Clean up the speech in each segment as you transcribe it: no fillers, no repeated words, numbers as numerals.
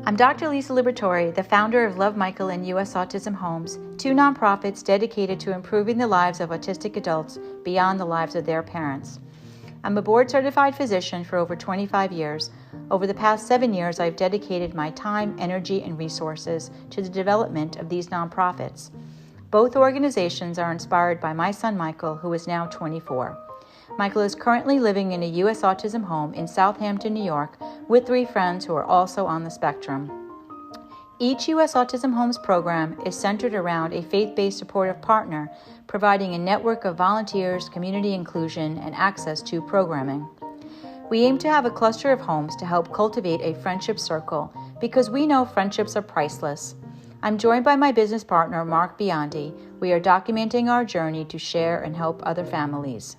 I'm Dr. Lisa Liberatore, the founder of Love Michael and US Autism Homes, two nonprofits dedicated to improving the lives of autistic adults beyond the lives of their parents. I'm a board-certified physician for over 25 years. Over the past 7 years, I've dedicated my time, energy, and resources to the development of these nonprofits. Both organizations are inspired by my son Michael, who is now 24. Michael is currently living in a US Autism home in Southampton, New York, with 3 friends who are also on the spectrum. Each US Autism Homes program is centered around a faith-based supportive partner, providing a network of volunteers, community inclusion, and access to programming. We aim to have a cluster of homes to help cultivate a friendship circle because we know friendships are priceless. I'm joined by my business partner, Mark Biondi. We are documenting our journey to share and help other families.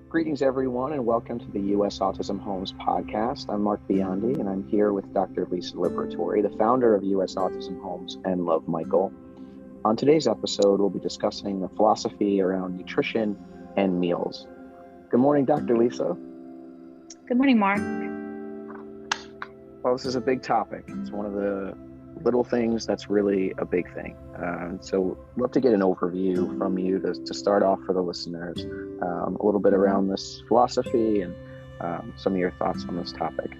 Greetings, everyone, and welcome to the US Autism Homes podcast. I'm Mark Biondi, and I'm here with Dr. Lisa Liberatore, the founder of US Autism Homes and Love Michael. On today's episode, we'll be discussing the philosophy around nutrition and meals. Good morning, Dr. Lisa. Good morning, Mark. Well, this is a big topic. It's one of the little things that's really a big thing. So I'd love to get an overview from you to start off for the listeners, a little bit around this philosophy and some of your thoughts on this topic.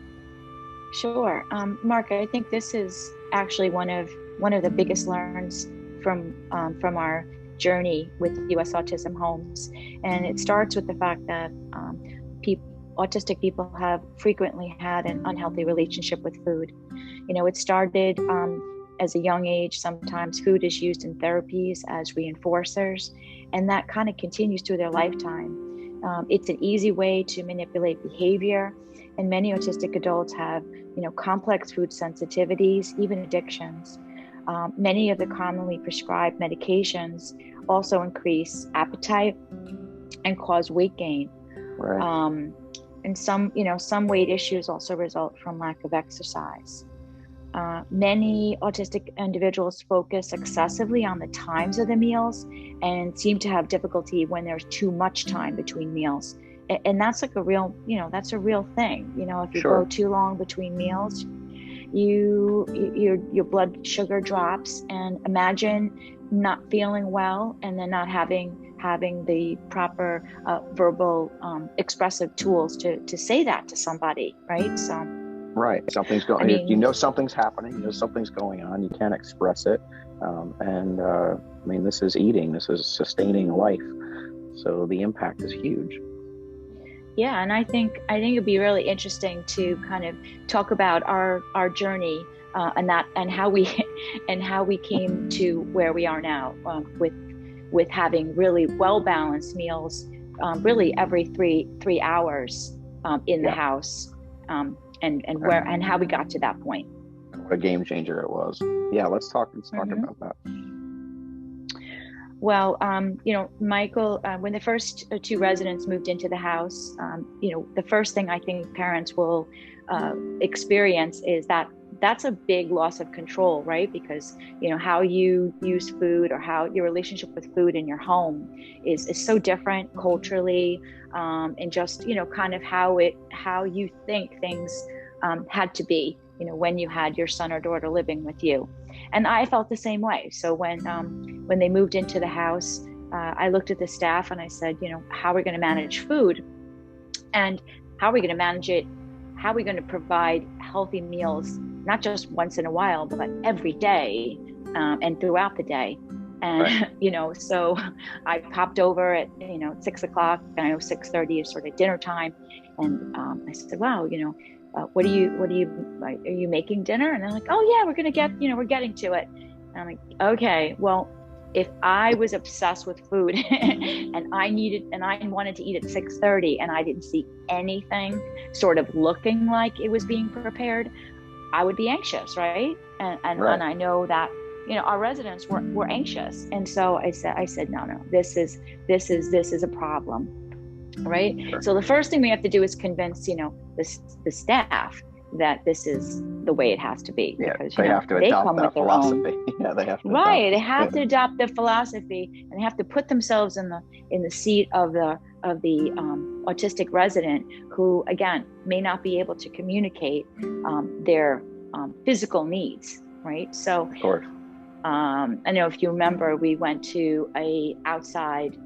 Sure. Mark, I think this is actually one of the biggest learns from our journey with US Autism Homes. And it starts with the fact that autistic people have frequently had an unhealthy relationship with food. You know, it started as a young age. Sometimes food is used in therapies as reinforcers, and that kind of continues through their lifetime. It's an easy way to manipulate behavior, and many autistic adults have, complex food sensitivities, even addictions. Many of the commonly prescribed medications also increase appetite and cause weight gain. Right. And some weight issues also result from lack of exercise. Many autistic individuals focus excessively on the times of the meals and seem to have difficulty when there's too much time between meals. And that's like a real thing. If you Sure. go too long between meals, your blood sugar drops. And imagine not feeling well and then not having the proper verbal expressive tools to say that to somebody, right? So Right. Something's going. Something's happening. Something's going on. You can't express it. This is eating. This is sustaining life. So the impact is huge. Yeah, and I think it'd be really interesting to kind of talk about our journey and how we came to where we are now with having really well balanced meals, really every three hours in the house. And how we got to that point. What a game changer it was. Yeah, let's talk about that. Well, Michael, when the first 2 residents moved into the house, the first thing I think parents will experience is that's a big loss of control, right? Because, how you use food or how your relationship with food in your home is so different culturally, and just, kind of how you think things had to be, when you had your son or daughter living with you. And I felt the same way. So when they moved into the house, I looked at the staff and I said, how are we going to manage food? And how are we going to manage it? How are we going to provide healthy meals, not just once in a while, but every day and throughout the day? And, right. So I popped over at, 6 o'clock, and I know 6:30 is sort of dinner time. And I said, wow, are you making dinner? And they're like, oh yeah, we're getting to it. And I'm like, okay, well, if I was obsessed with food and I wanted to eat at 6:30 and I didn't see anything sort of looking like it was being prepared, I would be anxious, right? And I know that, our residents were anxious. And so I said, no, this is a problem, right? Sure. So the first thing we have to do is convince, the staff that this is the way it has to be. Yeah, because they have to they adopt come that with their philosophy. own. Yeah, they have to Right, adopt they it. have to adopt the philosophy, and they have to put themselves in the seat of the autistic resident, who again may not be able to communicate their physical needs. Right, so Of course. I know if you remember, we went to a outside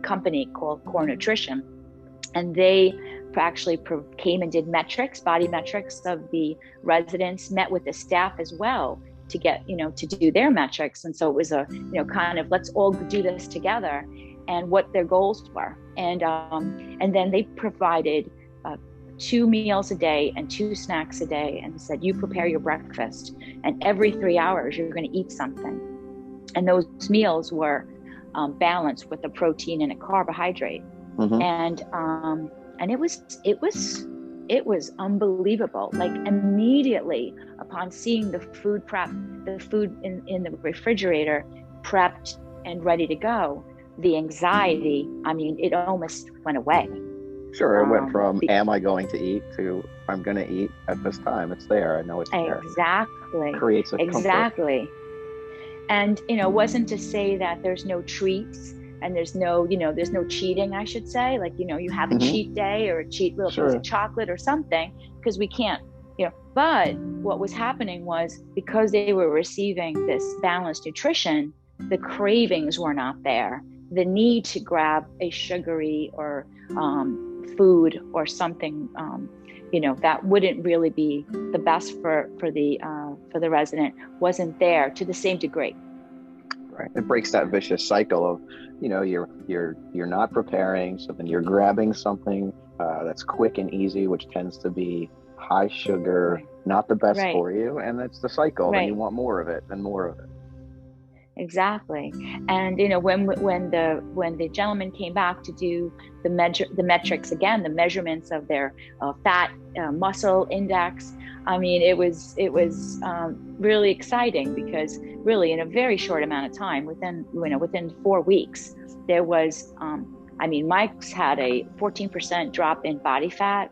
company called Core Nutrition, and they actually came and did body metrics of the residents, met with the staff as well to get, to do their metrics. And so it was a, kind of, let's all do this together, and what their goals were. And then they provided 2 meals a day and 2 snacks a day, and said, you prepare your breakfast, and every 3 hours you're going to eat something. And those meals were balanced with a protein and a carbohydrate. Mm-hmm. And it was unbelievable. Like, immediately upon seeing the food in the refrigerator prepped and ready to go, the anxiety, it almost went away. Sure, it went from am I going to eat to I'm going to eat at this time. It's there. I know it's there. Exactly. Creates a exactly. Comfort. And it wasn't to say that there's no treats and there's no cheating, I should say. Like, you have a cheat day or a cheat little piece of chocolate or something, because we can't, But what was happening was, because they were receiving this balanced nutrition, the cravings were not there. The need to grab a sugary or food or something, that wouldn't really be the best for the resident, wasn't there to the same degree. Right. It breaks that vicious cycle of, you're not preparing, so then you're grabbing something that's quick and easy, which tends to be high sugar, not the best for you, and that's the cycle. Then you want more of it and more of it. Exactly. And when the gentleman came back to do the metrics again, the measurements of their fat muscle index, it was really exciting, because really in a very short amount of time, within 4 weeks, there was Mike's had a 14% drop in body fat,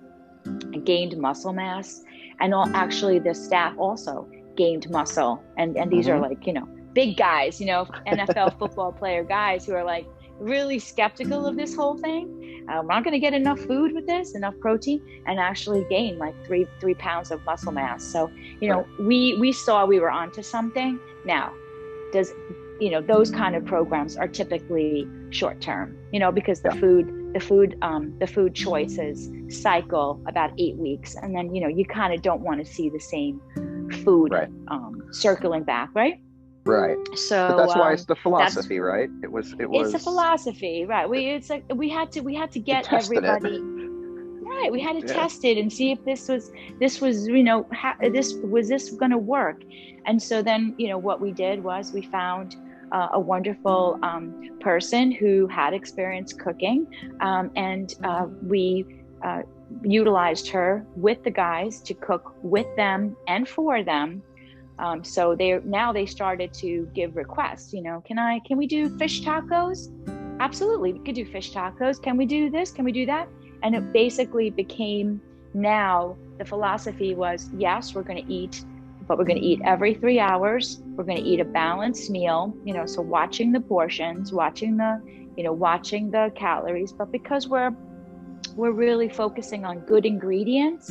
gained muscle mass, and actually the staff also gained muscle, and these are like big guys, NFL football player guys, who are like really skeptical of this whole thing. I'm not going to get enough food with this, enough protein, and actually gain like 3 pounds of muscle mass. So, we saw we were onto something. Now, those kind of programs are typically short term, because the food choices cycle about 8 weeks, and then you kind of don't want to see the same food circling back, right? Right. So but that's why it's the philosophy, right? It was. It's a philosophy, right? We had to get everybody. Right. We had to test it and see if this was going to work. And so then, what we did was we found a wonderful person who had experience cooking, and we utilized her with the guys to cook with them and for them. So they started to give requests, can we do fish tacos? Absolutely. We could do fish tacos. Can we do this? Can we do that? And it basically became, now the philosophy was, yes, we're going to eat, but we're going to eat every 3 hours. We're going to eat a balanced meal, so watching the portions, watching the calories, but because we're really focusing on good ingredients,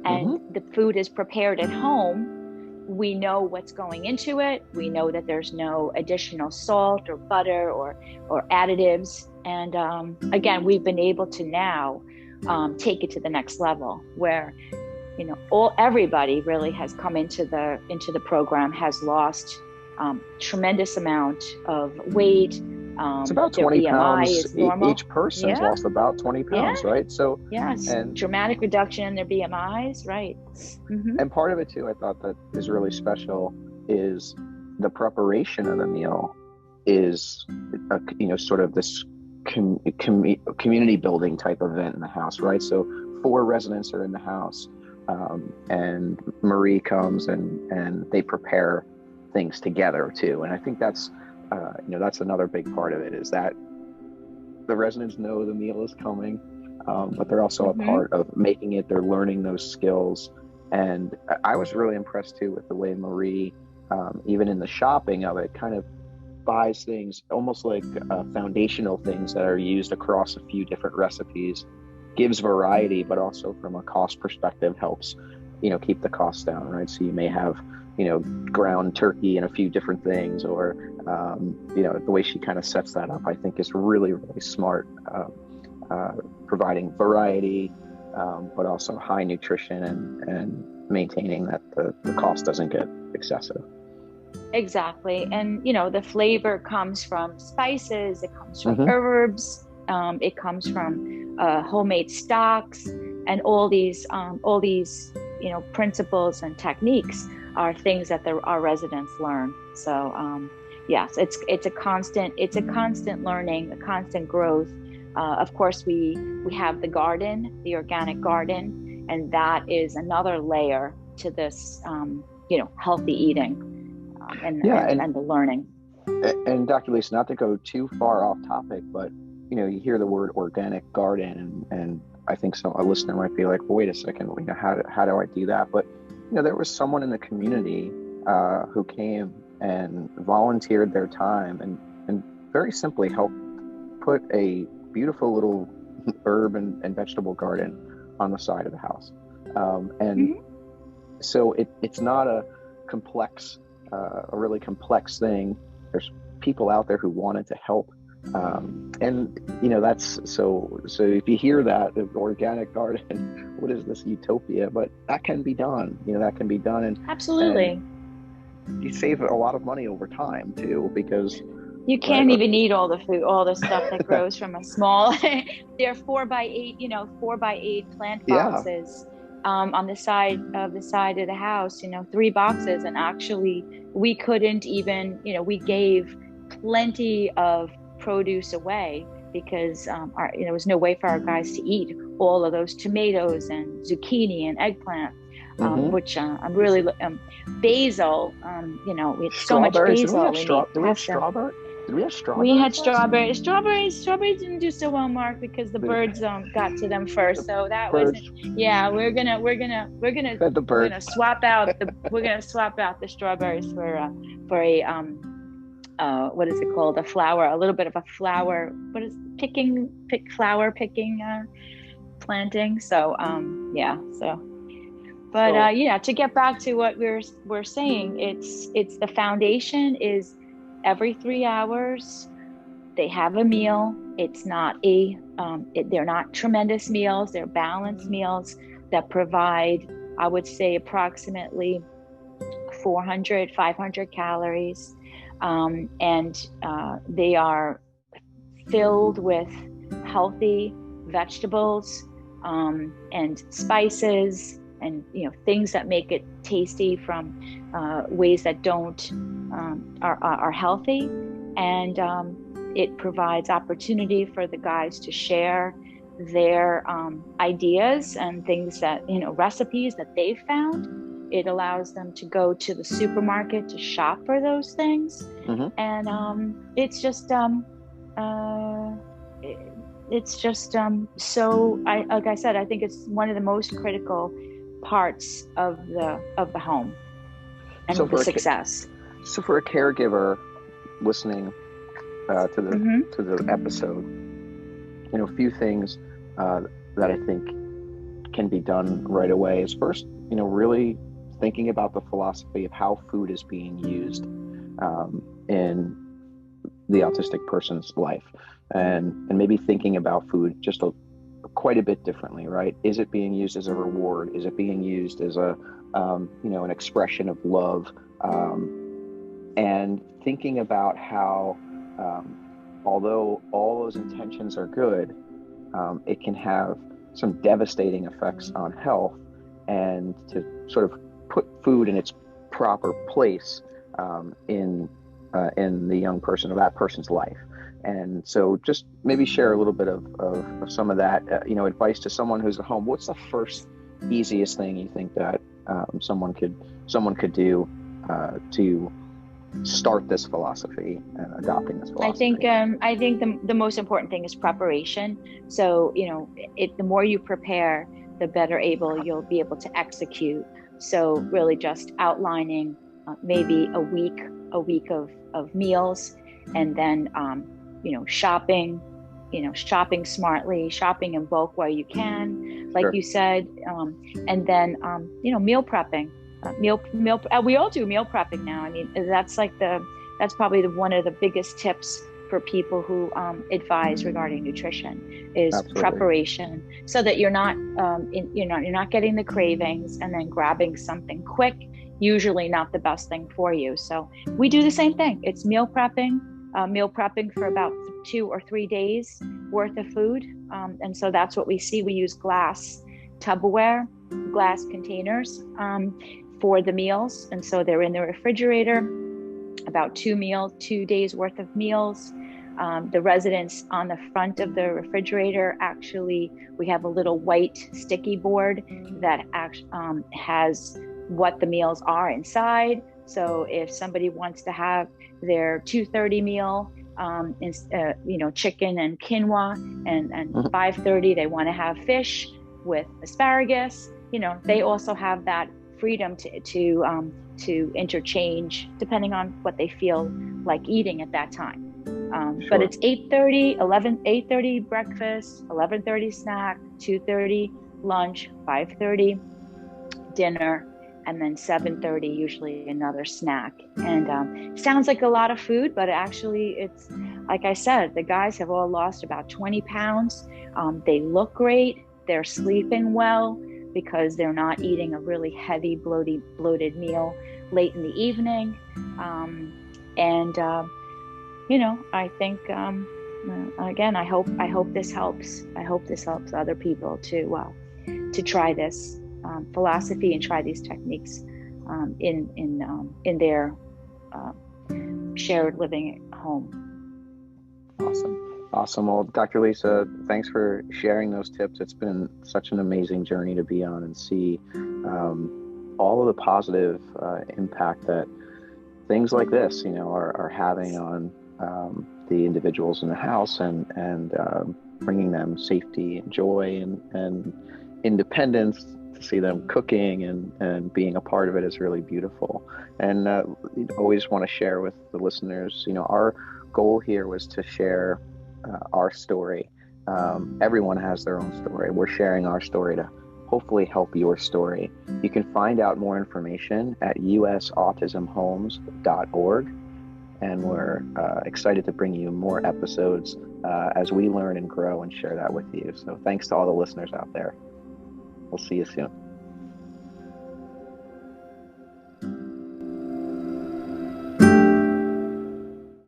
and the food is prepared at home, we know what's going into it. We know that there's no additional salt or butter or additives. And again, we've been able to now take it to the next level, where everybody really has come into the program, has lost tremendous amount of weight. It's about 20 pounds. Each person's lost about 20 pounds, right? So and dramatic reduction in their BMIs, right? Mm-hmm. And part of it too, I thought that is really special, is the preparation of the meal is sort of this community building type event in the house, right? So 4 residents are in the house, and Marie comes and they prepare things together too, and I think that's another big part of it, is that the residents know the meal is coming, but they're also a part of making it. They're learning those skills, And I was really impressed too with the way Marie, even in the shopping of it, kind of buys things almost like foundational things that are used across a few different recipes, gives variety, but also from a cost perspective helps, keep the costs down, right? So you may have, ground turkey and a few different things, or, the way she kind of sets that up, I think is really, really smart, providing variety, but also high nutrition and maintaining that the cost doesn't get excessive. Exactly. And, the flavor comes from spices, it comes from herbs, it comes from homemade stocks, and all these, principles and techniques are things that our residents learn. So, yes, it's a constant learning, a constant growth. Of course, we have the garden, the organic garden, and that is another layer to this, healthy eating. And the learning. And Dr. Lisa, not to go too far off topic, but you hear the word organic garden, and I think a listener might be like, well, wait a second, how do I do that? But there was someone in the community who came and volunteered their time and very simply helped put a beautiful little herb and vegetable garden on the side of the house. So it's not a really complex thing. There's people out there who wanted to help, and that's so if you hear that, the organic garden, what is this utopia? But that can be done. And absolutely, and you save a lot of money over time too, because you can't even eat all the food, all the stuff that grows from a small. They're 4x8 plant boxes. On the side of the house, 3 boxes, and actually we couldn't even, we gave plenty of produce away because there was no way for our guys to eat all of those tomatoes and zucchini and eggplant, which I'm really basil. We had so much basil. Did we have strawberry? We had strawberries. Strawberries didn't do so well, Mark, because the birds got to them first. So that wasn't. Yeah, we're gonna swap out the strawberries for a what is it called? A flower, a little bit of a flower. What is flower picking planting? So But to get back to what we're saying, it's the foundation is. Every 3 hours, they have a meal. It's not they're not tremendous meals. They're balanced meals that provide, I would say, approximately 400, 500 calories. And they are filled with healthy vegetables and spices and things that make it tasty from ways that are healthy, and it provides opportunity for the guys to share their ideas and things that recipes that they've found. It allows them to go to the supermarket to shop for those things, and it's just so. Like I said, I think it's one of the most critical parts of the home and the success. So for a caregiver listening to the episode, a few things that I think can be done right away is first, really thinking about the philosophy of how food is being used in the autistic person's life, and maybe thinking about food just quite a bit differently, right? Is it being used as a reward? Is it being used as an expression of love? And thinking about how, although all those intentions are good, it can have some devastating effects on health, and to sort of put food in its proper place in the young person or that person's life. And so just maybe share a little bit of some of that, advice to someone who's at home. What's the first easiest thing you think that someone could do to start this philosophy and adopting this philosophy? I think the most important thing is preparation. So, the more you prepare, the better you'll be able to execute. So really just outlining maybe a week of meals, and then, shopping smartly, shopping in bulk where you can, like you said, and then, meal prepping, we all do meal prepping now. I mean, that's probably one of the biggest tips for people who advise regarding nutrition is Absolutely. Preparation, so that you're not getting the cravings and then grabbing something quick, usually not the best thing for you. So we do the same thing. It's meal prepping for about 2 or 3 days worth of food. And so that's what we see. We use glass Tupperware, glass containers for the meals. And so they're in the refrigerator, about 2 days worth of meals. The residents on the front of the refrigerator, actually, we have a little white sticky board that has what the meals are inside. So if somebody wants to have their 2:30 meal, chicken and quinoa, and 5:30 they want to have fish with asparagus, they also have that freedom to interchange depending on what they feel like eating at that time. But it's 8:30 breakfast, 11:30 snack, 2:30 lunch, 5:30 dinner, and then 7:30 usually another snack. And sounds like a lot of food, but actually it's, like I said, the guys have all lost about 20 pounds. They look great. They're sleeping well because they're not eating a really heavy, bloated meal late in the evening. I think, again, I hope this helps. I hope this helps other people to try this philosophy and try these techniques in their shared living home. Awesome. Well, Dr. Lisa, thanks for sharing those tips. It's been such an amazing journey to be on and see all of the positive impact that things like this, are having on the individuals in the house, and bringing them safety and joy and independence. To see them cooking and being a part of it is really beautiful. And always want to share with the listeners, our goal here was to share our story. Everyone has their own story. We're sharing our story to hopefully help your story. You can find out more information at usautismhomes.org. And we're excited to bring you more episodes as we learn and grow and share that with you. So thanks to all the listeners out there. We'll see you soon.